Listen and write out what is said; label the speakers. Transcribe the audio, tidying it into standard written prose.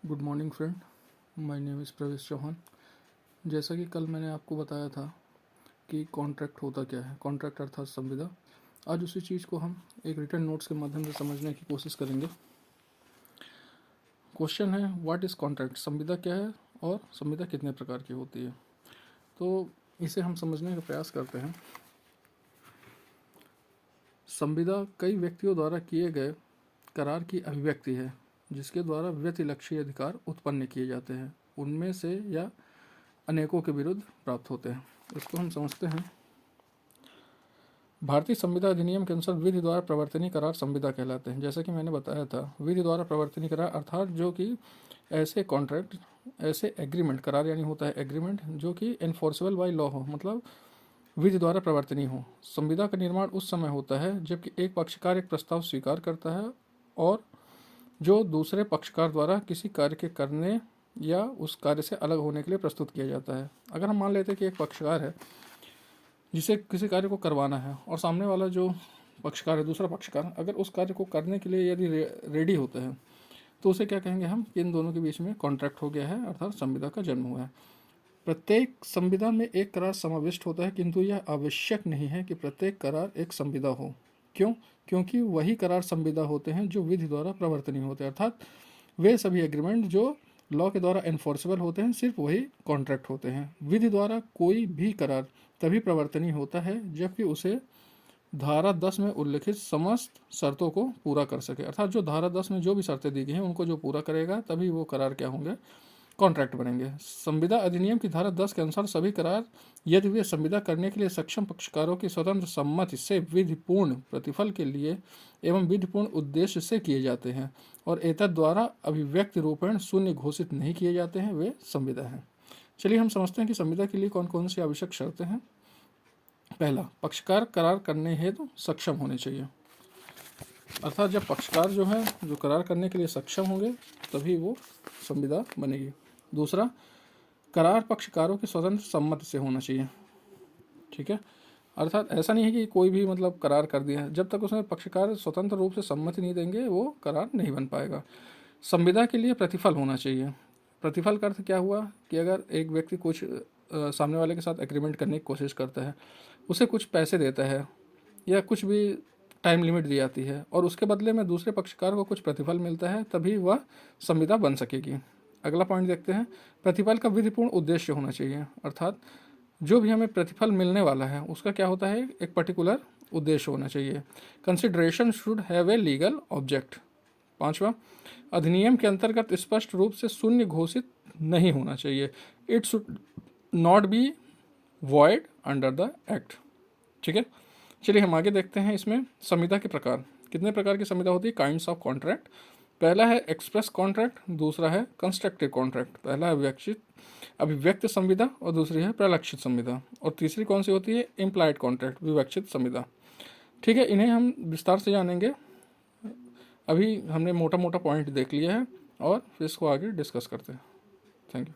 Speaker 1: Good morning friend, my name is प्रवेश चौहान। जैसा कि कल मैंने आपको बताया था कि कॉन्ट्रैक्ट होता क्या है, कॉन्ट्रैक्ट अर्थात संविदा। आज उसी चीज़ को हम एक रिटर्न नोट्स के माध्यम से समझने की कोशिश करेंगे। क्वेश्चन है व्हाट इज़ कॉन्ट्रैक्ट, संविदा क्या है और संविदा कितने प्रकार की होती है। तो इसे हम समझने का प्रयास करते हैं। संविदा कई व्यक्तियों द्वारा किए गए करार की अभिव्यक्ति है जिसके द्वारा व्यतिलक्षी अधिकार उत्पन्न किए जाते हैं, उनमें से या अनेकों के विरुद्ध प्राप्त होते हैं। इसको हम समझते हैं। भारतीय संविदा अधिनियम के अनुसार विधि द्वारा प्रवर्तनीय करार संविदा कहलाते हैं। जैसा कि मैंने बताया था, विधि द्वारा प्रवर्तनीय करार अर्थात जो कि ऐसे कॉन्ट्रैक्ट, ऐसे एग्रीमेंट, करार यानी होता है एग्रीमेंट, जो कि एनफोर्सेबल बाय लॉ हो, मतलब विधि द्वारा प्रवर्तनीय हो। संविदा का निर्माण उस समय होता है जबकि एक पक्षकार एक प्रस्ताव स्वीकार करता है और जो दूसरे पक्षकार द्वारा किसी कार्य के करने या उस कार्य से अलग होने के लिए प्रस्तुत किया जाता है। अगर हम मान लेते हैं कि एक पक्षकार है जिसे किसी कार्य को करवाना है और सामने वाला जो पक्षकार है, दूसरा पक्षकार, अगर उस कार्य को करने के लिए यदि रेडी होता है तो उसे क्या कहेंगे हम, इन दोनों के बीच में कॉन्ट्रैक्ट हो गया है, अर्थात संविदा का जन्म हुआ है। प्रत्येक संविदा में एक करार समाविष्ट होता है, किंतु यह आवश्यक नहीं है कि प्रत्येक करार एक संविदा हो। क्यों? क्योंकि वही करार संविदा होते हैं जो विधि द्वारा प्रवर्तनीय होते हैं, अर्थात वे सभी एग्रीमेंट जो लॉ के द्वारा एनफोर्सेबल होते हैं, सिर्फ वही कॉन्ट्रैक्ट होते हैं। विधि द्वारा कोई भी करार तभी प्रवर्तनीय होता है जबकि उसे धारा 10 में उल्लिखित समस्त शर्तों को पूरा कर सके, अर्थात जो धारा 10 में जो भी शर्तें दी गई हैं उनको जो पूरा करेगा तभी वो करार क्या होंगे, कॉन्ट्रैक्ट बनेंगे। संविदा अधिनियम की धारा 10 के अनुसार सभी करार यदि वे संविदा करने के लिए सक्षम पक्षकारों की स्वतंत्र सम्मति से विधिपूर्ण प्रतिफल के लिए एवं विधिपूर्ण उद्देश्य से किए जाते हैं और एतद द्वारा अभिव्यक्ति रूपेण शून्य घोषित नहीं किए जाते हैं, वे संविदा हैं। चलिए हम समझते हैं कि संविदा के लिए कौन कौन सी आवश्यक शर्तें हैं। पहला, पक्षकार करार करने हेतु सक्षम होने चाहिए, अर्थात जब पक्षकार जो है जो करार करने के लिए सक्षम होंगे तभी वो संविदा बनेगी। दूसरा, करार पक्षकारों की स्वतंत्र सम्मति से होना चाहिए। ठीक है, अर्थात ऐसा नहीं है कि कोई भी मतलब करार कर दिया है, जब तक उसमें पक्षकार स्वतंत्र रूप से सम्मति नहीं देंगे वो करार नहीं बन पाएगा। संविदा के लिए प्रतिफल होना चाहिए। प्रतिफल का अर्थ क्या हुआ कि अगर एक व्यक्ति कुछ सामने वाले के साथ एग्रीमेंट करने की कोशिश करता है, उसे कुछ पैसे देता है या कुछ भी टाइम लिमिट दी जाती है और उसके बदले में दूसरे पक्षकार को कुछ प्रतिफल मिलता है, तभी वह संविदा बन सकेगी। अगला पॉइंट देखते हैं। प्रतिफल का विधिपूर्ण उद्देश्य होना चाहिए, अर्थात जो भी हमें प्रतिफल मिलने वाला है उसका क्या होता है, एक पर्टिकुलर उद्देश्य होना चाहिए। Consideration should have a legal object. पांचवा, अधिनियम के अंतर्गत स्पष्ट रूप से शून्य घोषित नहीं होना चाहिए। It should not be void under the act. ठीक है, चलिए हम आगे देखते हैं। इसमें संविदा के प्रकार, कितने प्रकार की संविदा होती है, काइंड्स ऑफ कॉन्ट्रैक्ट। पहला है एक्सप्रेस कॉन्ट्रैक्ट, दूसरा है कंस्ट्रक्टिव कॉन्ट्रैक्ट। पहला है अभिव्यक्त संविदा और दूसरी है प्रलक्षित संविदा, और तीसरी कौन सी होती है, इम्प्लाइड कॉन्ट्रैक्ट, विवक्षित संविदा। ठीक है, इन्हें हम विस्तार से जानेंगे। अभी हमने मोटा मोटा पॉइंट देख लिया है और फिर इसको आगे डिस्कस करते हैं। Thank you.